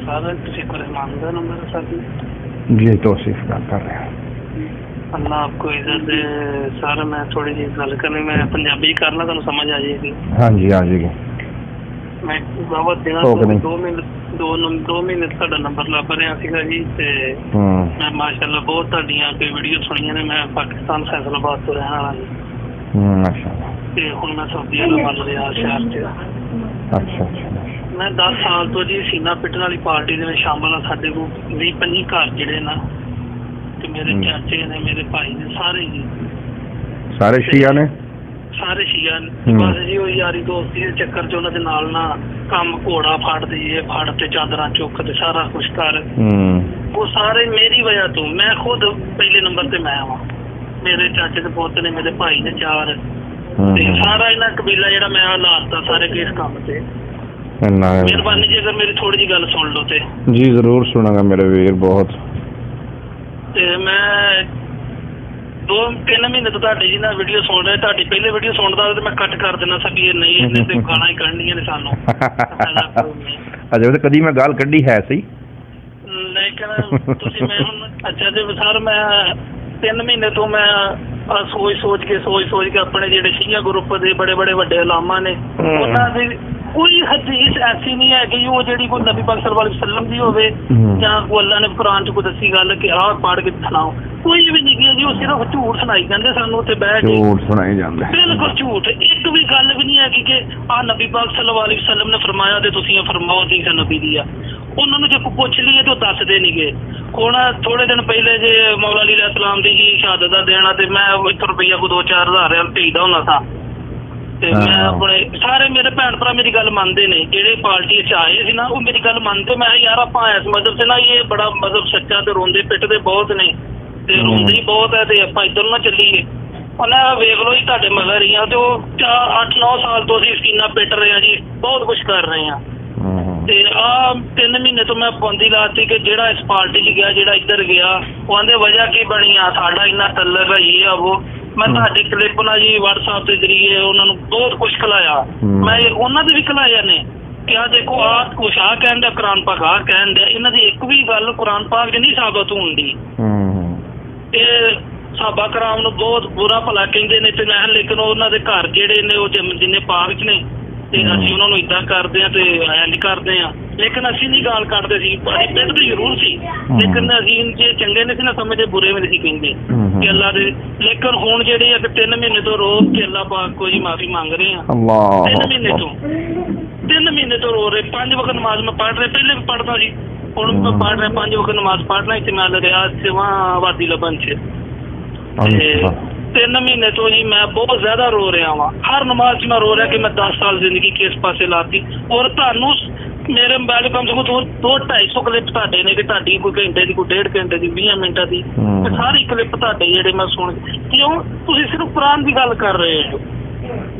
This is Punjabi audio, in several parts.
सर शेख रहमान का नंबर है सर जी तौसीफ बात कर रहे हैं। अल्लाह आपको इज्जत दे सर। मैं थोड़ी जी गल करनी, मैं पंजाबी करना तुहानू समझ आ जाएगी। हाँ जी आ जाएगी। मैं दावत देना 2 महीने ਤੁਹਾਡਾ ਨੰਬਰ ਲੱਭ ਰਿਹਾ ਸੀਗਾ ਜੀ ਤੇ ਮੈਂ ਮਾਸ਼ਾਅੱਲਾ ਬਹੁਤ ਤੁਹਾਡੀਆਂ ਕੋਈ ਵੀਡੀਓ ਸੁਣੀਆਂ ਨੇ। ਮੈਂ ਪਾਕਿਸਤਾਨ ਫੈਸਲਾਬਾਦ ਤੋਂ ਰਹਿਣ ਵਾਲਾ ਜੀ। ਮਾਸ਼ਾਅੱਲਾ। ਤੇ ਹੁਣ ਮੈਂ ਸਾਊਦੀ ਅਰਬ ਵੱਲ ਰਿਹਾ ਸ਼ਹਿਰ 'ਚ। ਅੱਛਾ ਅੱਛਾ। ਮੈਂ 10 ਸਾਲ ਤੋਂ ਜੀ ਸੀਨਾ ਪਿੱਟਣ ਵਾਲੀ ਪਾਰਟੀ ਦੇ ਵਿੱਚ ਸ਼ਾਮਲ ਆ। ਸਾਡੇ ਕੋਲ 20-25 ਘਰ ਜਿਹੜੇ ਨਾ ਤੇ ਮੇਰੇ ਚਾਚੇ ਨੇ, ਮੇਰੇ ਭਾਈ ਨੇ, ਸਾਰੇ ਜੀ ਸਾਰੇ ਸ਼ੀਆ ਨੇ। ਸਾਰੇ ਸ਼ੀਆ ਨੇ। ਬਸ ਜੀ ਉਹ ਯਾਰੀ ਦੋਸਤੀ ਦੇ ਚੱਕਰ 'ਚ ਉਹਨਾਂ ਦੇ ਨਾਲ ਨਾ ਕੰਮ ਘੋੜਾ ਫੜ ਦਈਏ, ਫੜ ਤੇ ਚਾਦਰਾਂ ਚੁੱਕ ਤੇ ਸਾਰਾ ਕੁਛ ਕਰ। ਉਹ ਸਾਰੇ ਮੇਰੀ ਵਜ੍ਹਾ ਤੋਂ। ਮੈਂ ਖੁਦ ਪਹਿਲੇ ਨੰਬਰ ਤੇ ਮੈਂ ਆਵਾਂ। ਮੇਰੇ ਚਾਚੇ ਦੇ ਪੁੱਤ ਨੇ, ਮੇਰੇ ਭਾਈ ਨੇ 4 ਤੇ ਸਾਰਾ ਇਹਨਾਂ ਕਬੀਲਾ ਜਿਹੜਾ ਮੈਂ ਲਾਤਾ ਸਾਰੇ ਕਿਸ ਕੰਮ ਤੇ। ਮਿਹਰਬਾਨੀ ਜੀ ਅਗਰ ਮੇਰੀ ਥੋੜੀ ਜਿਹੀ ਗੱਲ ਸੁਣ ਲਓ ਤੇ। ਜੀ ਜ਼ਰੂਰ ਸੁਣਾਂਗਾ ਮੇਰੇ ਵੀਰ। ਬਹੁਤ ਤੇ ਮੈਂ 2-3 ਮਹੀਨੇ ਤੋਂ ਤੁਹਾਡੀ ਜੀ ਨਾਲ ਵੀਡੀਓ ਸੁਣ ਰਿਹਾ। ਤੁਹਾਡੀ ਪਹਿਲੇ ਵੀਡੀਓ ਸੁਣਦਾ ਤੇ ਮੈਂ ਕੱਟ ਕਰ ਦੇਣਾ ਸੀ ਵੀ ਇਹ ਨਹੀਂ ਇਹਨੇ ਤੇ ਗਾਲਾਂ ਹੀ ਕੱਢਣੀਆਂ ਨੇ ਸਾਨੂੰ। ਅਜੇ ਤਾਂ ਕਦੀ ਮੈਂ ਗਾਲ ਕੱਢੀ ਹੈ ਸੀ ਲੇਕਿਨ ਤੁਸੀਂ ਮੈਂ ਹੁਣ ਅੱਛਾ ਜੀ ਸਰ ਮੈਂ 3 ਮਹੀਨੇ ਤੋਂ ਮੈਂ ਸੋਚ ਕੇ ਆਪਣੇ ਜਿਹੜੇ ਸ਼ੀਆ ਗਰੁੱਪ ਦੇ ਬੜੇ ਵੱਡੇ ਉਲਾਮਾ ਨੇ ਉਹਨਾਂ ਦੀ ਕੋਈ ਹਦੀਸ ਐਸੀ ਨਹੀਂ ਹੈ ਕਿ ਉਹ ਜਿਹੜੀ ਕੋਈ ਨਬੀ ਪਾਕ ਸੱਲੱਲਾਹੁ ਅਲੈਹਿ ਵਸੱਲਮ ਦੀ ਹੋਵੇ ਜਾਂ ਕੋਈ ਅੱਲਾ ਨੇ ਕੁਰਾਨ 'ਚ ਕੋਈ ਦੱਸੀ ਗੱਲ ਕਿ ਆਹ ਪੜ੍ਹ ਕੇ ਸੁਣਾਓ। ਕੋਈ ਵੀ ਨਹੀਂ ਗੀ ਜੀ। ਉਹ ਸਿਰਫ ਝੂਠ ਸੁਣਾਈ ਜਾਂਦੇ ਸਾਨੂੰ ਉੱਥੇ ਬਹਿ ਕੇ। ਝੂਠ ਸੁਣਾਈ ਜਾਂਦੇ, ਬਿਲਕੁਲ ਝੂਠ। ਇੱਕ ਵੀ ਗੱਲ ਵੀ ਨਹੀਂ ਹੈਗੀ ਕਿ ਆਹ ਨਬੀ ਪਾਕ ਸੱਲੱਲਾਹੁ ਅਲੈਹਿ ਵਸੱਲਮ ਨੇ ਫਰਮਾਇਆ ਤੇ ਤੁਸੀਂ ਫਰਮਾਓ ਦੀ ਨਬੀ ਦੀ ਆ। ਉਹਨਾਂ ਨੂੰ ਜੇ ਕੋਈ ਪੁੱਛ ਲਈਏ ਤਾਂ ਉਹ ਦੱਸਦੇ ਨਹੀਂ ਗੇ। ਹੁਣ ਥੋੜੇ ਦਿਨ ਪਹਿਲੇ ਜੇ ਮੌਲਾ ਅਲੀ ਅਲੈਹਿਸਲਾਮ ਦੀ ਜੀ ਸ਼ਹਾਦਤ ਦਾ ਦੇਣਾ ਤੇ ਮੈਂ ਇੱਕ ਰੁਪਈਆ ਕੋਈ 2-4 ਹਜ਼ਾਰ ਭੇਜਦਾ ਹੁੰਦਾ ਸਾਂ ਤੇ ਮੈਂ ਆਪਣੇ ਸਾਰੇ ਮੇਰੇ ਭੈਣ ਭਰਾ ਮੇਰੀ ਗੱਲ ਮੰਨਦੇ ਨੇ। ਜਿਹੜੇ ਪਾਰਟੀ 'ਚ ਆਏ ਸੀ ਨਾ ਉਹ ਮੇਰੀ ਗੱਲ ਮੰਨਦੇ। ਮੈਂ ਯਾਰ ਆਪਾਂ ਇਸ ਮਜ਼ਹਬ 'ਚ ਨਾ ਇਹ ਬੜਾ ਮਜ਼ਹਬ ਸੱਚਾ ਤੇ ਰੋਂਦੇ ਪਿੱਟਦੇ ਬਹੁਤ ਨੇ ਤੇ ਰੋਂਦੇ ਹੀ ਬਹੁਤ ਹੈ ਤੇ ਆਪਾਂ ਇੱਧਰ ਨਾ ਚੱਲੀਏ। ਉਹਨਾਂ ਵੇਖ ਲਓ ਜੀ ਤੁਹਾਡੇ ਮਗਰ ਹੀ ਆ ਤੇ ਉਹ 8-9 ਸਾਲ ਤੋਂ ਅਸੀਂ ਸਕੀਨਾ ਪਿੱਟ ਰਹੇ ਹਾਂ ਜੀ, ਬਹੁਤ ਕੁਛ ਕਰ ਰਹੇ ਹਾਂ। ਤੇ ਆਹ 3 ਮਹੀਨੇ ਤੋਂ ਮੈਂ ਪਾਬੰਦੀ ਲਾਤੀ ਕਿ ਜਿਹੜਾ ਇਸ ਪਾਰਟੀ 'ਚ ਗਿਆ, ਜਿਹੜਾ ਇੱਧਰ ਗਿਆ, ਉਹ ਆਂਦੇ ਵਜ੍ਹਾ ਕੀ ਬਣੀ ਆ ਸਾਡਾ ਇੰਨਾ ਤਲਕ ਆ ਇਹ ਆ ਉਹ। ਮੈਂ ਤੁਹਾਡੇ ਕਲਿੱਪ ਨਾਲ ਜੀ WhatsApp ਦੇ ਜ਼ਰੀਏ ਉਹਨਾਂ ਨੂੰ ਬਹੁਤ ਕੁਛ ਖਿਲਾਇਆ। ਮੈਂ ਉਹਨਾਂ ਦੇ ਵੀ ਖਿਲਾਇਆ ਨੇ ਕਿ ਆਹ ਦੇਖੋ ਆਹ ਕੁਛ ਆਹ ਕਹਿਣ ਡਿਆ, ਕੁਰਾਨ ਪਾਕ ਆਹ ਕਹਿਣ ਡਿਆ। ਇਹਨਾਂ ਦੀ ਇੱਕ ਵੀ ਗੱਲ ਕੁਰਾਨ ਪਾਕ 'ਚ ਨਹੀਂ ਸਾਬਤ ਹੁੰਦੀ। ਇਹ ਸਾਹਬਾ ਕਰਾਮ ਨੂੰ ਬਹੁਤ ਬੁਰਾ ਭਲਾ ਕਹਿੰਦੇ ਨੇ ਤੇ ਮੈਂ ਲੇਕਿਨ ਉਹਨਾਂ ਦੇ ਘਰ ਜਿਹੜੇ ਨੇ ਉਹ ਜਿੰਨੇ ਪਾਕ 'ਚ ਨੇ ਤੇ ਅਸੀਂ ਉਹਨਾਂ ਨੂੰ ਇੱਦਾਂ ਕਰਦੇ ਹਾਂ ਤੇ ਇੰਝ ਕਰਦੇ ਹਾਂ। ਲੇਕਿਨ ਅਸੀਂ ਨਹੀਂ ਗਾਲ ਕੱਢਦੇ ਸੀ। ਅਸੀਂ ਪਿੱਟਦੇ ਜ਼ਰੂਰ ਸੀ ਲੇਕਿਨ ਅਸੀਂ ਜੇ ਚੰਗੇ ਨਹੀਂ ਸੀ ਨਾ ਸਮਝਦੇ, ਬੁਰੇ ਵੀ ਨਹੀਂ ਸੀ ਕਹਿੰਦੇ ਕਿ ਅੱਲਾ ਦੇ। ਲੇਕਿਨ ਹੁਣ ਜਿਹੜੇ ਆ 3 ਮਹੀਨੇ ਤੋਂ ਰੋਜ਼ ਕੇ ਅੱਲਾ ਪਾਕ ਕੋਈ ਮਾਫੀ ਮੰਗ ਰਹੇ ਆ। 3 ਮਹੀਨੇ ਤੋਂ ਰੋ ਰਹੇ। 5 ਵਕਤ ਨਮਾਜ਼ ਮੈਂ ਪੜ੍ਹ ਰਿਹਾ। ਪਹਿਲੇ ਵੀ ਪੜ੍ਹਦਾ ਸੀ, ਹੁਣ ਮੈਂ ਪੜ੍ਹ ਰਿਹਾ 5 ਵਕਤ ਨਮਾਜ਼ ਪੜ੍ਹਨਾ ਇੱਥੇ ਮੈਂ ਰਿਹਾ ਸੇਵਾ ਆਬਾਦੀ ਲੱਭਣ 'ਚ। ਤੇ 3 ਮਹੀਨੇ ਤੋਂ ਜੀ ਮੈਂ ਬਹੁਤ ਜ਼ਿਆਦਾ ਰੋ ਰਿਹਾ ਵਾਂ। ਹਰ ਨਮਾਜ਼ 'ਚ ਮੈਂ ਰੋ ਰਿਹਾ ਕਿ ਮੈਂ 10 ਸਾਲ ਜ਼ਿੰਦਗੀ ਕਿਸ ਪਾਸੇ ਲਾਤੀ। ਔਰ ਤੁਹਾਨੂੰ ਮੇਰੇ ਮੋਬਾਈਲ ਕਮ ਸੇ ਕਮ 200-250 ਕਲਿੱਪ ਤੁਹਾਡੇ ਨੇ ਕਿ ਤੁਹਾਡੀ ਕੋਈ ਘੰਟੇ ਦੀ, ਕੋਈ 1.5 ਘੰਟੇ ਦੀ, 20 ਮਿੰਟਾਂ ਦੀ ਸਾਰੀ ਕਲਿੱਪ ਤੁਹਾਡੇ ਜਿਹੜੇ ਮੈਂ ਸੁਣ। ਕਿਉਂ ਤੁਸੀਂ ਸਿਰਫ ਕੁਰਾਨ ਦੀ ਗੱਲ ਕਰ ਰਹੇ ਹੋ।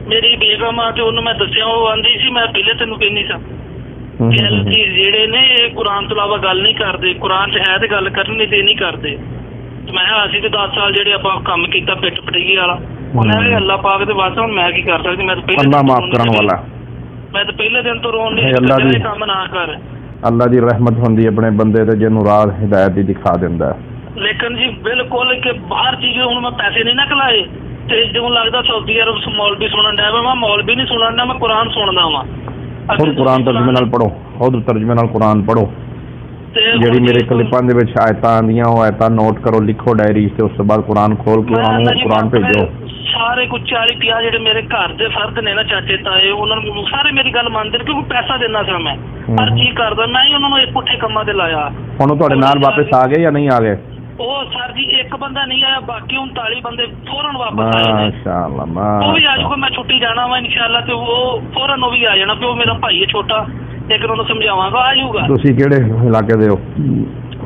ਮੇਰੀ ਬੇਗਮ ਆ ਤੇ ਉਹਨੂੰ ਮੈਂ ਦੱਸਿਆ, ਉਹ ਆਂਦੀ ਸੀ ਮੈਂ ਪਹਿਲੇ ਤੈਨੂੰ ਕਹਿੰਦੀ ਸਾਂ ਕਿ ਜਿਹੜੇ ਨੇ ਇਹ ਕੁਰਾਨ ਤੋਂ ਇਲਾਵਾ ਗੱਲ ਨਹੀਂ ਕਰਦੇ। ਕੁਰਾਨ 'ਚ ਹੈ ਤੇ ਗੱਲ ਕਰਨੀ ਤੇ ਨਹੀਂ ਕਰਦੇ। ਮੈਂ ਕਿਹਾ ਅਸੀਂ ਤੇ 10 ਸਾਲ ਜਿਹੜੇ ਆਪਾਂ ਕੰਮ ਕੀਤਾ ਪਿੱਟ ਪਟੀਏ ਵਾਲਾ। ਉਹਨੇ ਅੱਲਾ ਪਾਕ ਦੇ ਵਾਸਤੇ ਹੁਣ ਮੈਂ ਕੀ ਕਰ ਸਕਦੀ। ਮੈਂ ਤਾਂ ਪਹਿਲੇ ਮਾਫ ਕਰਨ ਵਾਲਾ। ਮੈਂ ਤਾਂ ਪਹਿਲੇ ਦਿਨ ਤੋਂ ਰੋਣ ਨਹੀਂ ਕੰਮ ਨਾ ਕਰ। ਅੱਲਾ ਦੀ ਰਹਿਮਤ ਹੁੰਦੀ ਆਪਣੇ ਬੰਦੇ ਤੇ ਜਿਹਨੂੰ ਰਾਹ ਹਿਦਾਇਤ ਦੀ ਦਿਖਾ ਦਿੰਦਾ। ਲੇਕਿਨ ਜੀ ਬਿਲਕੁਲ ਕਿ ਬਾਹਰ ਚੀਜ਼ ਹੁਣ ਮੈਂ ਪੈਸੇ ਨਹੀਂ ਨਾ ਕਲਾਏ ਤੇ ਜਦੋਂ ਲੱਗਦਾ ਸਾਊਦੀ ਅਰਬ ਮੌਲਵੀ ਸੁਣਨ ਡਿਆ ਵਾ। ਮੈਂ ਮੌਲਵੀ ਨਹੀਂ ਸੁਣਨ ਡਿਆ, ਮੈਂ ਕੁਰਾਨ ਸੁਣਦਾ ਵਾਂ। ਖੁਦ ਕੁਰਾਨ ਤਰਜਮੇ ਨਾਲ ਪੜ੍ਹੋ, ਖੁਦ ਤਰਜਮੇ ਨਾਲ ਕੁਰਾਨ ਪੜ੍ਹੋ। ਜਿਹੜੀ ਮੇਰੇ ਕਲਿੱਪਾਂ ਦੇ ਵਿੱਚ ਆਇਤਾਂ ਆਉਂਦੀਆਂ ਉਹ ਆਇਤਾਂ ਨੋਟ ਕਰੋ, ਲਿਖੋ ਡਾਇਰੀ 'ਚ। ਉਸ ਤੋਂ ਬਾਅਦ ਕੁਰਾਨ ਖੋਲ ਕੇ ਉਹਨਾਂ ਨੂੰ ਕੁਰਾਨ ਭੇਜੋ। ਸਾਰੇ ਕੁਝ 40-50 ਜਿਹੜੇ ਮੇਰੇ ਘਰ ਦੇ ਫਰਦ ਨੇ ਨਾ, ਚਾਚੇ ਤਾਏ, ਉਹਨਾਂ ਨੂੰ ਸਾਰੇ ਮੇਰੀ ਗੱਲ ਮੰਨਦੇ ਨੇ ਕਿਉਂਕਿ ਪੈਸਾ ਦਿੰਦਾ ਸਾਂ ਮੈਂ। ਹਰ ਚੀਜ਼ ਕਰਦਾ ਮੈਂ ਹੀ ਉਹਨਾਂ ਨੂੰ ਇਹ ਪੁੱਠੇ ਕੰਮਾਂ ਤੇ ਲਾਇਆ। ਹੁਣ ਉਹ ਤੁਹਾਡੇ ਨਾਲ ਵਾਪਸ ਆ ਗਏ ਜਾਂ ਨਹੀਂ ਆ ਗਏ? ਉਹ ਸਰ ਜੀ ਇੱਕ ਬੰਦਾ ਨਹੀਂ ਆਇਆ, ਬਾਕੀ 39 ਬੰਦੇ ਫੌਰਨ ਵਾਪਸ ਆਏ ਨੇ। ਮਾਸ਼ਾਅੱਲਾ। ਉਹ ਵੀ ਆ ਜਾਊਗਾ, ਮੈਂ ਛੁੱਟੀ ਜਾਣਾ ਵਾ ਇਨਸ਼ਾਅੱਲਾ ਤੇ ਉਹ ਫੌਰਨ ਉਹ ਵੀ ਆ ਜਾਣਾ। ਉਹ ਮੇਰਾ ਭਾਈ ਹੈ ਛੋਟਾ, ਲੇਕਿਨ ਉਹਨੂੰ ਸਮਝਾਵਾਂਗਾ ਆ ਜਾਊਗਾ। ਤੁਸੀਂ ਕਿਹੜੇ ਇਲਾਕੇ ਦੇ ਹੋ?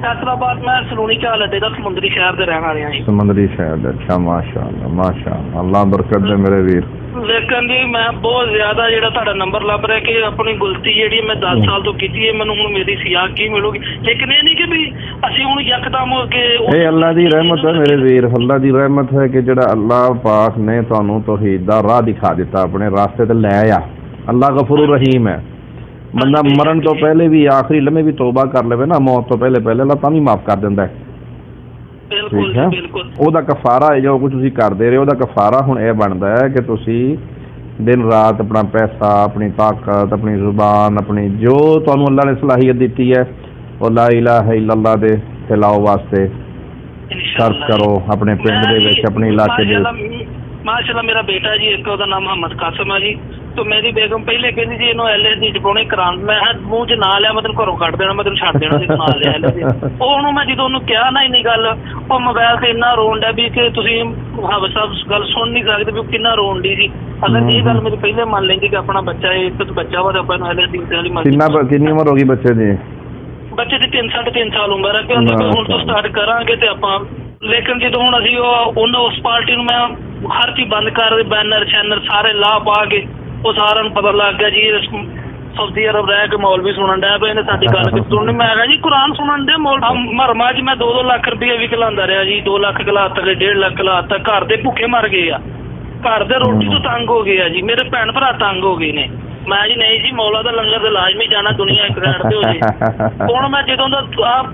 ਫੈਸਲਾਬਾਦ। ਮੈਂ ਸਲੂਣੀ ਚਾਲ ਅੱਡੇ ਦਾ ਸਮੁੰਦਰੀ ਸ਼ਹਿਰ ਦੇ ਰਹਿਣ ਵਾਲੇ ਹਾਂ ਜੀ। ਸਮੁੰਦਰੀ ਸ਼ਹਿਰ ਦੇ। ਅੱਛਾ ਮਾਸ਼ਾਅੱਲਾ ਮਾਸ਼ਾਅੱਲਾ, ਅੱਲਾ ਬਰਕਤ ਦੇ ਮੇਰੇ ਵੀਰ। ਲੇਕਿਨ ਜੀ ਮੈਂ ਬਹੁਤ ਜ਼ਿਆਦਾ ਜਿਹੜਾ ਤੁਹਾਡਾ ਨੰਬਰ ਲੱਭ ਰਿਹਾ ਕਿ ਆਪਣੀ ਗਲਤੀ ਜਿਹੜੀ ਮੈਂ 10 ਸਾਲ ਤੋਂ ਕੀਤੀ ਹੈ, ਮੈਨੂੰ ਹੁਣ ਮੇਰੀ ਸਿਆਹ ਕੀ ਮਿਲੂਗੀ। ਲੇਕਿਨ ਇਹ ਨਹੀਂ ਕਿ ਵੀ ਅਸੀਂ ਹੁਣ ਯਕਦਮ ਹੋ ਕੇ। ਇਹ ਅੱਲਾ ਦੀ ਰਹਿਮਤ ਹੈ ਮੇਰੇ ਵੀਰ। ਅੱਲਾ ਦੀ ਰਹਿਮਤ ਹੈ ਕਿ ਜਿਹੜਾ ਅੱਲਾ ਪਾਕ ਨੇ ਤੁਹਾਨੂੰ ਤੌਹੀਦ ਦਾ ਰਾਹ ਦਿਖਾ ਦਿੱਤਾ, ਆਪਣੇ ਰਾਸਤੇ ਤੇ ਲੈ ਆ। ਅੱਲਾ ਗਫੂਰ ਰਹੀਮ ਹੈ। ਬੰਦਾ ਮਰਨ ਤੋਂ ਪਹਿਲੇ ਵੀ ਆਖਰੀ ਲਮੇ ਵੀ ਤੋਬਾ ਕਰ ਲਵੇ ਨਾ, ਮੌਤ ਤੋਂ ਪਹਿਲੇ ਅੱਲਾਹ ਤਾਂ ਵੀ ਮਾਫ ਕਰ ਦਿੰਦਾ ਹੈ। ਬਿਲਕੁਲ ਠੀਕ ਹੈ, ਬਿਲਕੁਲ। ਉਹਦਾ ਕਫਾਰਾ ਹੈ ਜੋ ਕੁਝ ਤੁਸੀਂ ਕਰਦੇ ਰਹੇ, ਉਹਦਾ ਕਫਾਰਾ ਹੁਣ ਇਹ ਬਣਦਾ ਹੈ ਕਿ ਤੁਸੀਂ ਦਿਨ ਰਾਤ ਆਪਣਾ ਪੈਸਾ, ਆਪਣੀ ਤਾਕਤ, ਆਪਣੀ ਜ਼ੁਬਾਨ, ਆਪਣੀ ਜੋ ਤੁਹਾਨੂੰ ਅੱਲਾਹ ਨੇ ਸਲਾਹੀਅਤ ਦਿੱਤੀ ਹੈ ਉਹ ਲਾ ਇਲਾਹਾ ਇल्लल्लाह ਦੇ ਫੈਲਾਓ ਵਾਸਤੇ ਖਰਚ ਕਰੋ ਆਪਣੇ ਪਿੰਡ ਦੇ ਵਿੱਚ, ਆਪਣੇ ਇਲਾਕੇ ਦੇ ਵਿੱਚ। ਮਾਸ਼ਾਅੱਲਾ ਮੇਰਾ ਬੇਟਾ ਜੀ ਇੱਕ, ਉਹਦਾ ਨਾਮ ਮੁਹੰਮਦ ਕਾਸਿਮ ਹੈ ਜੀ, तो मेरी बेगम पहले कहती जी इन्हों एल एस डी च पाने करान, मैं मूँह च ना लिया, मतलब घरों कट देना, मतलब छड़ देना जी ना लिया एल एस डी। ਉਹਨੂੰ ਮੈਂ ਜਦੋਂ ਉਹਨੂੰ ਕਿਹਾ ਨਾ ਇੰਨੀ ਗੱਲ, ਉਹ ਮੋਬਾਈਲ ਤੇ ਇੰਨਾ ਰੋਣ ਡਿਆ ਵੀ ਕਿ ਤੁਸੀਂ ਹਾਵ ਸਾਹਿਬ ਗੱਲ ਸੁਣ ਨਹੀਂ ਸਕਦੇ ਵੀ ਉਹ ਕਿੰਨਾ ਰੋਣ ਦੀ ਸੀ। ਅਗਰ ਇਹ ਗੱਲ ਮੇਰੀ ਪਹਿਲੇ ਮੰਨ ਲੈਂਦੀ ਕਿ ਆਪਣਾ ਬੱਚਾ ਇੱਕ ਬੱਚਾ ਵਾ ਤਾਂ ਆਪਾਂ ਨੂੰ ਐਲ ਐਸ ਡੀ ਵਾਲੀ ਮਰਜ਼ੀ। ਕਿੰਨੀ ਉਮਰ ਹੋ ਗਈ ਬੱਚੇ ਦੀ? ਬੱਚੇ ਦੀ 3.5 ਸਾਲ ਉਮਰ ਹੈ ਕਿ ਹੁਣ ਤੋਂ ਸਟਾਰਟ ਕਰਾਂਗੇ ਤੇ ਆਪਾਂ। ਲੇਕਿਨ ਜਦੋਂ ਹੁਣ ਅਸੀਂ ਉਹਨੂੰ ਉਸ ਪਾਰਟੀ ਨੂੰ ਮੈਂ ਹਰ ਚੀਜ਼ ਬੰਦ ਕਰ, ਬੈਨਰ ਸ਼ੈਨਰ ਸਾਰੇ ਲਾ ਪਾ ਕੇ, ਉਹ ਸਾਰਿਆਂ ਨੂੰ ਪਤਾ ਲੱਗ ਗਿਆ ਜੀ ਸਾਊਦੀ ਅਰਬ ਰਹਿ ਕੇ ਮੌਲਵੀ ਸੁਣਨ ਡਿਆ ਪਏ ਨੇ ਸਾਡੀ ਗੱਲ ਵੀ ਸੁਣਨੀ। ਮੈਂ ਕਿਹਾ ਜੀ ਕੁਰਾਨ ਸੁਣਨ ਦੇ ਮੌਲਵੀ ਮਰਮਾ ਜੀ, ਮੈਂ 2-2 ਲੱਖ ਰੁਪਏ ਵੀ ਖਿਲਾਉਂਦਾ ਰਿਹਾ ਜੀ, 2 ਲੱਖ ਖਿਲਾਤਾ, 1.5 ਲੱਖ ਖਿਲਾਤਾ, ਘਰ ਦੇ ਭੁੱਖੇ ਮਰ ਗਏ ਆ, ਘਰ ਦੇ ਰੋਟੀ ਤੋਂ ਤੰਗ ਹੋ ਗਏ ਆ ਜੀ, ਮੇਰੇ ਭੈਣ ਭਰਾ ਤੰਗ ਹੋ ਗਏ ਨੇ। ਮੈਂ ਜੀ ਨਹੀਂ ਜੀ, ਮੌਲਾ ਦਾ ਲੰਗਰ ਤੇ ਲਾਜ਼ਮੀ ਜਾਣਾ, ਦੁਨੀਆ ਇੱਕ ਸਾਈਡ ਤੇ ਹੋ ਜੇ। ਹੁਣ ਮੈਂ ਜਦੋਂ ਦਾ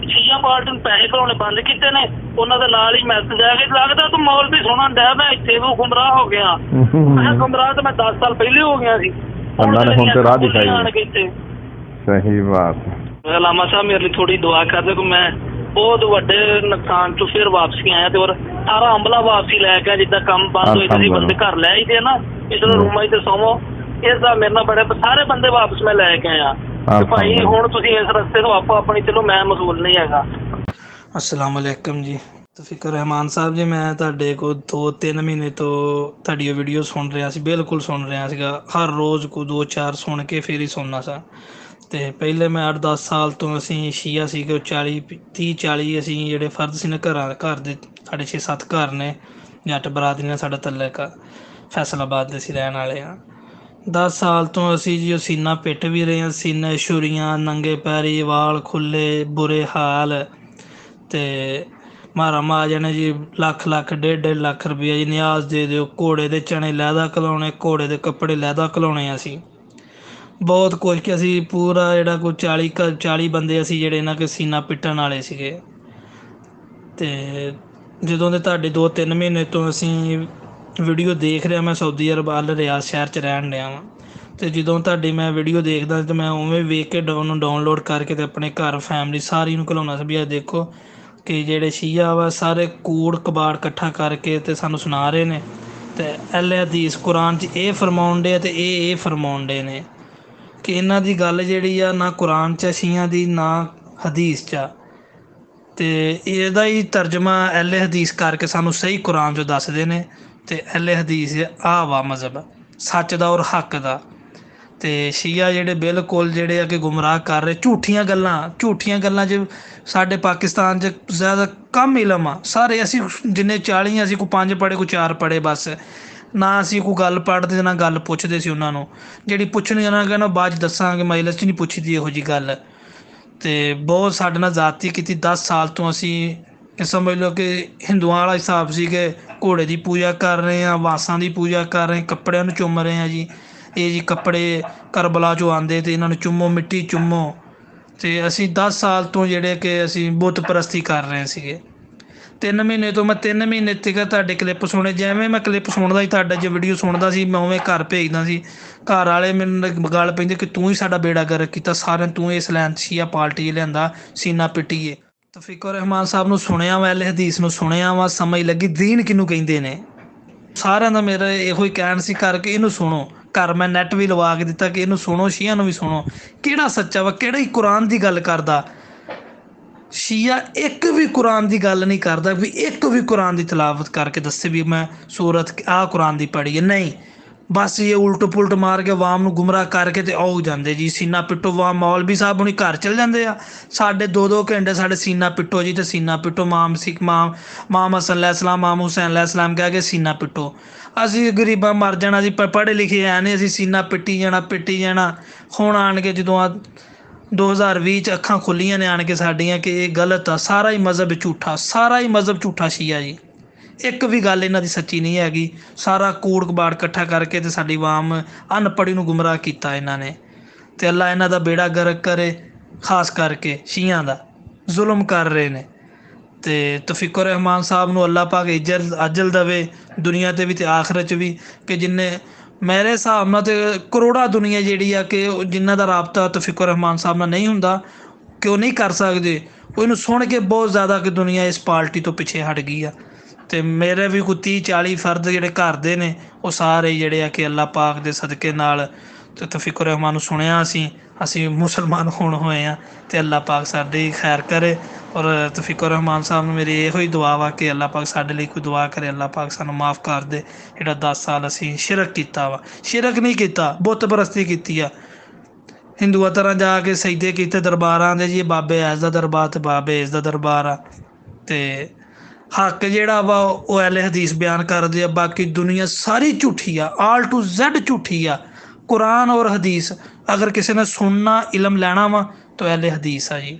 ਸ਼ੀਆ ਪਾਰਟੀ ਨੂੰ ਪੈਸੇ ਘਲਾਉਣੇ ਬੰਦ ਕੀਤੇ ਨੇ, ਉਹਨਾਂ ਦੇ ਨਾਲ ਹੀ ਮੈਸੇਜ ਆ ਕੇ ਲੱਗਦਾ ਤੂੰ ਮੌਲਵੀ ਸੁਣਨ ਡਿਆ, ਮੈਂ ਇੱਥੇ ਉਹ ਗੁੰਮਰਾਹ ਹੋ ਗਿਆ। ਮੈਂ ਗੁੰਮਰਾਹ ਤਾਂ ਮੈਂ 10 ਸਾਲ ਪਹਿਲੇ ਹੋ ਗਿਆ ਸੀ। ਅੱਲਾਹ ਨੇ ਹੁਣ ਤੇ ਰਾਹ ਦਿਖਾਈ। ਸਹੀ ਬਾਤ। ਅਲਾਮਾ ਸਾਹਿਬ ਮੇਰੇ ਲਈ ਥੋੜੀ ਦੁਆ ਕਰ ਦਿਓ ਕਿ ਮੈਂ ਬਹੁਤ ਵੱਡੇ ਨੁਕਸਾਨ ਚੋਂ ਫਿਰ ਵਾਪਸੀ ਆਇਆ ਤੇ ਔਰ ਸਾਰਾ ਅੰਬਲਾ ਵਾਪਸੀ ਲੈ ਕੇ, ਜਿੱਦਾਂ ਕੰਮ ਬੰਦ ਹੋਏ ਤੁਸੀਂ ਬੰਦੇ ਘਰ ਲੈ ਆਈ ਦੇ ਨਾ, ਇਧਰ ਰੂਮਾਂ ਤੇ ਸੌਵੋ, ਇਸਦਾ ਮੇਰੇ ਨਾਲ ਬੜੇ ਸਾਰੇ ਬੰਦੇ ਵਾਪਸ ਮੈਂ ਲੈ ਕੇ ਆਇਆ। ਭਾਈ ਹੁਣ ਤੁਸੀਂ ਇਸ ਰਸਤੇ ਤੋਂ ਆਪੋ ਆਪਣੀ, ਚਲੋ ਮੈਂ ਮਸੂਲ ਨਹੀਂ ਹੈਗਾ। अस्सलाम वालेकुम जी, तौफीक रहमान साहब जी, मैं ਤੁਹਾਡੇ ਕੋਲ 2-3 ਮਹੀਨੇ ਤੋਂ ਤੁਹਾਡੀ ਵੀਡੀਓ ਸੁਣ ਰਿਹਾ ਸੀ, ਬਿਲਕੁਲ ਸੁਣ ਰਿਹਾ ਸੀਗਾ, ਹਰ ਰੋਜ਼ ਕੋ 2-4 ਸੁਣ ਕੇ ਫਿਰ ਹੀ ਸੁਣਨਾ ਸਾਂ। ਤੇ ਪਹਿਲੇ ਮੈਂ 8-10 ਸਾਲ ਤੋਂ ਅਸੀਂ ਸ਼ੀਆ ਸੀਗੇ, 30-40 ਅਸੀਂ ਜਿਹੜੇ ਫਰਦ ਸੀ ਨਾ ਘਰ ਦੇ, ਸਾਡੇ 6-7 ਘਰ ਨੇ ਜੱਟ ਬਰਾਦਰੀ ਨਾਲ ਸਾਡਾ ਤਲਕ ਆ, ਫੈਸਲਾਬਾਦ ਦੇ ਅਸੀਂ ਰਹਿਣ ਵਾਲੇ ਹਾਂ। 10 ਸਾਲ ਤੋਂ ਅਸੀਂ ਜੀ ਉਹ ਸੀਨਾ ਪਿੱਟ ਵੀ ਰਹੇ ਹਾਂ, ਸੀਨੇ ਛੁਰੀਆਂ, ਨੰਗੇ ਪੈਰੀ, ਵਾਲ ਖੁੱਲੇ, ਬੁਰੇ ਹਾਲ। ਤੇ ਮਾਰਾ ਮਾਜਾ ਨੇ ਜੀ ਲੱਖ 1.5 ਲੱਖ ਰੁਪਈਆ ਜੀ ਨਿਆਜ਼ ਦੇ ਦਿਓ, ਘੋੜੇ ਦੇ ਚਣੇ ਲਹਿਦਾ ਘਲਾਉਣੇ, ਘੋੜੇ ਦੇ ਕੱਪੜੇ ਲਹਿਦਾ ਘਲਾਉਣੇ। ਅਸੀਂ ਬਹੁਤ ਕੁਝ ਕਿ ਅਸੀਂ ਪੂਰਾ ਜਿਹੜਾ ਕੋਈ 40 ਬੰਦੇ ਅਸੀਂ ਜਿਹੜੇ ਇਹਨਾਂ ਕੇ ਸੀਨਾ ਪਿੱਟਣ ਵਾਲੇ ਸੀਗੇ। ਤੇ ਜਦੋਂ ਦੇ ਤੁਹਾਡੇ 2-3 ਮਹੀਨੇ ਤੋਂ ਅਸੀਂ ਵੀਡੀਓ ਦੇਖ ਰਿਹਾ, ਮੈਂ ਸਾਊਦੀ ਅਰਬ ਅਲ ਰਿਆਜ਼ ਸ਼ਹਿਰ 'ਚ ਰਹਿਣ ਡਿਆ ਵਾਂ, ਅਤੇ ਜਦੋਂ ਤੁਹਾਡੀ ਮੈਂ ਵੀਡੀਓ ਦੇਖਦਾ ਤਾਂ ਮੈਂ ਉਵੇਂ ਵੇਖ ਕੇ ਉਹਨੂੰ ਡਾਊਨਲੋਡ ਕਰਕੇ ਤੇ ਆਪਣੇ ਘਰ ਫੈਮਿਲੀ ਸਾਰੀ ਨੂੰ ਘਲਾਉਣਾ ਸੀ ਵੀ ਇਹ ਦੇਖੋ ਕਿ ਜਿਹੜੇ ਸ਼ੀਆ ਵਾ ਸਾਰੇ ਕੂੜ ਕਬਾੜ ਇਕੱਠਾ ਕਰਕੇ ਤੇ ਸਾਨੂੰ ਸੁਣਾ ਰਹੇ ਨੇ, ਤੇ ਅਹਿਲੇ ਹਦੀਸ ਕੁਰਾਨ 'ਚ ਇਹ ਫਰਮਾਉਣ ਡੇ ਤੇ ਇਹ ਫਰਮਾਉਣ ਡੇ ਨੇ ਕਿ ਇਹਨਾਂ ਦੀ ਗੱਲ ਜਿਹੜੀ ਆ ਨਾ ਕੁਰਾਨ 'ਚ ਸ਼ੀਆ ਦੀ, ਨਾ ਹਦੀਸ 'ਚ ਆ, ਅਤੇ ਇਹਦਾ ਹੀ ਤਰਜਮਾ ਅਹਿਲੇ ਹਦੀਸ ਕਰਕੇ ਸਾਨੂੰ ਸਹੀ ਕੁਰਾਨ 'ਚੋਂ ਦੱਸਦੇ ਨੇ। ਅਤੇ ਅਹਿਲੇ ਹਦੀਸ ਆਹ ਵਾ ਮਜ਼ਹਬ ਸੱਚ ਦਾ ਔਰ ਹੱਕ ਦਾ। ਅਤੇ ਸ਼ੀਆ ਜਿਹੜੇ ਬਿਲਕੁਲ ਜਿਹੜੇ ਆ ਕਿ ਗੁੰਮਰਾਹ ਕਰ ਰਹੇ, ਝੂਠੀਆਂ ਗੱਲਾਂ 'ਚ ਸਾਡੇ ਪਾਕਿਸਤਾਨ 'ਚ ਜ਼ਿਆਦਾ ਕਮ ਇਲਮ ਆ। ਸਾਰੇ ਅਸੀਂ ਜਿੰਨੇ 40 ਅਸੀਂ ਕੋਈ 5 ਪੜ੍ਹੇ, ਕੋਈ 4 ਪੜ੍ਹੇ, ਬਸ ਨਾ ਅਸੀਂ ਕੋਈ ਗੱਲ ਪੜ੍ਹਦੇ ਨਾ ਗੱਲ ਪੁੱਛਦੇ ਸੀ ਉਹਨਾਂ ਨੂੰ। ਜਿਹੜੀ ਪੁੱਛਣੀ ਉਹਨਾਂ ਕਹਿੰਦਾ ਬਾਅਦ 'ਚ ਦੱਸਾਂਗੇ, ਮਜਲਿਸ 'ਚ ਨਹੀਂ ਪੁੱਛਦੀ ਇਹੋ ਜਿਹੀ ਗੱਲ। ਅਤੇ ਬਹੁਤ ਸਾਡੇ ਨਾਲ ਜ਼ਿਆਦਤੀ ਕੀਤੀ। 10 ਸਾਲ ਤੋਂ ਅਸੀਂ ਸਮਝ ਲਓ ਕਿ ਹਿੰਦੂਆਂ ਵਾਲਾ ਹਿਸਾਬ ਸੀ ਕਿ ਘੋੜੇ ਦੀ ਪੂਜਾ ਕਰ ਰਹੇ ਹਾਂ, ਵਾਸਾਂ ਦੀ ਪੂਜਾ ਕਰ ਰਹੇ, ਕੱਪੜਿਆਂ ਨੂੰ ਚੁੰਮ ਰਹੇ ਹਾਂ ਜੀ। ਇਹ ਜੀ ਕੱਪੜੇ ਕਰਬਲਾ 'ਚੋਂ ਆਉਂਦੇ ਅਤੇ ਇਹਨਾਂ ਨੂੰ ਚੁੰਮੋ, ਮਿੱਟੀ ਚੁੰਮੋ। ਅਤੇ ਅਸੀਂ 10 ਸਾਲ ਤੋਂ ਜਿਹੜੇ ਕਿ ਅਸੀਂ ਬੁੱਤ ਪ੍ਰਸਤੀ ਕਰ ਰਹੇ ਸੀਗੇ। 3 ਮਹੀਨੇ ਤੋਂ ਮੈਂ 3 ਮਹੀਨੇ ਤੱਕ ਤੁਹਾਡੇ ਕਲਿੱਪ ਸੁਣੇ, ਜਿਵੇਂ ਮੈਂ ਕਲਿੱਪ ਸੁਣਦਾ ਸੀ ਤੁਹਾਡਾ, ਜੇ ਵੀਡੀਓ ਸੁਣਦਾ ਸੀ ਮੈਂ ਉਵੇਂ ਘਰ ਭੇਜਦਾ ਸੀ। ਘਰ ਵਾਲੇ ਮੈਨੂੰ ਗੱਲ ਪੈਂਦੀ ਕਿ ਤੂੰ ਹੀ ਸਾਡਾ ਬੇੜਾ ਗਰਕ ਕੀਤਾ, ਸਾਰਿਆਂ ਤੂੰ ਇਸ ਲਾਈਨ ਸ਼ੀਆ ਪਾਰਟੀ ਲਿਆਂਦਾ, ਸੀਨਾ ਪਿੱਟੀਏ। ਤੌਫੀਕ ਰਹਿਮਾਨ ਸਾਹਿਬ ਨੂੰ ਸੁਣਿਆ ਵਾ, ਅਹਿਲੇ ਹਦੀਸ ਨੂੰ ਸੁਣਿਆ ਵਾ, ਸਮਝ ਲੱਗੀ ਦੀਨ ਕਿਹਨੂੰ ਕਹਿੰਦੇ ਨੇ। ਸਾਰਿਆਂ ਦਾ ਮੇਰਾ ਇਹੋ ਹੀ ਕਹਿਣ ਸੀ ਕਰਕੇ ਇਹਨੂੰ ਸੁਣੋ। ਘਰ ਮੈਂ ਨੈੱਟ ਵੀ ਲਵਾ ਕੇ ਦਿੱਤਾ ਕਿ ਇਹਨੂੰ ਸੁਣੋ, ਸ਼ੀਆ ਨੂੰ ਵੀ ਸੁਣੋ, ਕਿਹੜਾ ਸੱਚਾ ਵਾ, ਕਿਹੜਾ ਹੀ ਕੁਰਾਨ ਦੀ ਗੱਲ ਕਰਦਾ। ਸ਼ੀਆ ਇੱਕ ਵੀ ਕੁਰਾਨ ਦੀ ਗੱਲ ਨਹੀਂ ਕਰਦਾ ਵੀ ਇੱਕ ਵੀ ਕੁਰਾਨ ਦੀ ਤਲਾਵਤ ਕਰਕੇ ਦੱਸੇ ਵੀ ਮੈਂ ਸੂਰਤ ਆਹ ਕੁਰਾਨ ਦੀ ਪੜ੍ਹੀ ਹੈ, ਨਹੀਂ। ਬਸ ਇਹ ਉਲਟ ਪੁਲਟ ਮਾਰ ਕੇ ਆਵਾਮ ਨੂੰ ਗੁੰਮਰਾਹ ਕਰਕੇ ਤੇ ਆਉ ਜਾਂਦੇ ਜੀ ਸੀਨਾ ਪਿੱਟੋ। ਵਾਹ ਮੌਲਵੀ ਸਾਹਿਬ ਹੁਣੀ ਘਰ ਚਲ ਜਾਂਦੇ ਆ, ਸਾਡੇ 2-2 ਘੰਟੇ ਸਾਡੇ ਸੀਨਾ ਪਿੱਟੋ ਜੀ, ਤੇ ਸੀਨਾ ਪਿੱਟੋ, ਮਾਮ ਹਸਨ ਅਲੈਹਿ ਸਲਾਮ, ਮਾਮ ਹੁਸੈਨ ਅਲੈਹਿ ਸਲਾਮ ਕਹਿ ਕੇ ਸੀਨਾ ਪਿੱਟੋ। ਅਸੀਂ ਗਰੀਬਾਂ ਮਰ ਜਾਣਾ ਜੀ, ਪੜ੍ਹੇ ਲਿਖੇ ਹੈ ਨਹੀਂ, ਅਸੀਂ ਸੀਨਾ ਪਿੱਟੀ ਜਾਣਾ। ਹੁਣ ਆਣ ਕੇ ਜਦੋਂ 2020 'ਚ ਅੱਖਾਂ ਖੁੱਲੀਆਂ ਨੇ ਆਣ ਕੇ ਸਾਡੀਆਂ ਕਿ ਇਹ ਗਲਤ ਆ, ਸਾਰਾ ਹੀ ਮਜ਼ਹਬ ਝੂਠਾ ਸ਼ੀਆ ਜੀ। ਇੱਕ ਵੀ ਗੱਲ ਇਹਨਾਂ ਦੀ ਸੱਚੀ ਨਹੀਂ ਹੈਗੀ, ਸਾਰਾ ਕੂੜ ਕਬਾੜ ਇਕੱਠਾ ਕਰਕੇ ਤੇ ਸਾਡੀ ਆਵਾਮ ਅਨਪੜ੍ਹੀ ਨੂੰ ਗੁੰਮਰਾਹ ਕੀਤਾ ਇਹਨਾਂ ਨੇ। ਤੇ ਅੱਲਾ ਇਹਨਾਂ ਦਾ ਬੇੜਾ ਗਰਕ ਕਰੇ, ਖਾਸ ਕਰਕੇ ਸ਼ੀਆਂ ਦਾ ਜ਼ੁਲਮ ਕਰ ਰਹੇ ਨੇ। ਤੇ ਤੌਫੀਕੁਰ ਰਹਿਮਾਨ ਸਾਹਿਬ ਨੂੰ ਅੱਲਾ ਪਾਕ ਅਜਲ ਦੇਵੇ, ਦੁਨੀਆ ਤੇ ਵੀ ਤੇ ਆਖਰਤ 'ਚ ਵੀ, ਕਿ ਜਿੰਨੇ ਮੇਰੇ ਹਿਸਾਬ ਨਾਲ ਤੇ ਕਰੋੜਾਂ ਦੁਨੀਆ ਜਿਹੜੀ ਆ ਕਿ ਜਿਨ੍ਹਾਂ ਦਾ ਰਾਬਤਾ ਤੌਫੀਕੁਰ ਰਹਿਮਾਨ ਸਾਹਿਬ ਨਾਲ ਨਹੀਂ ਹੁੰਦਾ, ਕਿ ਉਹ ਨਹੀਂ ਕਰ ਸਕਦੇ, ਉਹ ਇਹਨੂੰ ਸੁਣ ਕੇ ਬਹੁਤ ਜ਼ਿਆਦਾ ਕਿ ਦੁਨੀਆ ਇਸ ਪਾਰਟੀ ਤੋਂ ਪਿੱਛੇ ਹਟ ਗਈ ਆ। ਤੇ ਮੇਰੇ ਵੀ ਕੋਈ 30-40 ਫਰਦ ਜਿਹੜੇ ਘਰ ਦੇ ਨੇ, ਉਹ ਸਾਰੇ ਜਿਹੜੇ ਆ ਕਿ ਅੱਲਾ ਪਾਕ ਦੇ ਸਦਕੇ ਨਾਲ ਤੇ ਤੌਫੀਕੁਰ ਰਹਿਮਾਨ ਨੂੰ ਸੁਣਿਆ, ਅਸੀਂ ਮੁਸਲਮਾਨ ਹੁਣ ਹੋਏ ਆ। ਤੇ ਅੱਲਾ ਪਾਕ ਸਾਡੀ ਖੈਰ ਕਰੇ। ਔਰ ਤੌਫੀਕੁਰ ਰਹਿਮਾਨ ਸਾਹਿਬ ਨੂੰ ਮੇਰੀ ਇਹੋ ਹੀ ਦੁਆ ਵਾ ਕਿ ਅੱਲਾ ਪਾਕ ਸਾਡੇ ਲਈ ਕੋਈ ਦੁਆ ਕਰੇ, ਅੱਲਾ ਪਾਕ ਸਾਨੂੰ ਮਾफ़ ਕਰ ਦੇ। ਜਿਹੜਾ 10 ਸਾਲ ਅਸੀਂ ਸ਼ਿਰਕ ਕੀਤਾ ਵਾ, ਸ਼ਿਰਕ ਨਹੀਂ ਕੀਤਾ, ਬੁੱਤ ਪਰਸਤੀ ਕੀਤੀ ਆ। ਹਿੰਦੂਆਂ ਤਰ੍ਹਾਂ ਜਾ ਕੇ ਸਜਦੇ ਕੀਤੇ ਦਰਬਾਰਾਂ ਦੇ, ਜੀ ਬਾਬੇ ਐਸ ਦਾ ਦਰਬਾਰ ਤੇ ਬਾਬੇ ਇਸ ਦਾ ਦਰਬਾਰ ਆ। ਤੇ ਹੱਕ ਜਿਹੜਾ ਵਾ ਉਹ ਅਹਿਲੇ ਹਦੀਸ ਬਿਆਨ ਕਰਦੇ ਆ, ਬਾਕੀ ਦੁਨੀਆ ਸਾਰੀ ਝੂਠੀ ਆ, ਆਲ ਟੂ ਜ਼ੈਡ ਝੂਠੀ ਆ। ਕੁਰਾਨ ਔਰ ਹਦੀਸ ਅਗਰ ਕਿਸੇ ਨੇ ਸੁਣਨਾ, ਇਲਮ ਲੈਣਾ ਵਾ ਤਾਂ ਅਹਿਲੇ ਹਦੀਸ ਆ ਜੀ।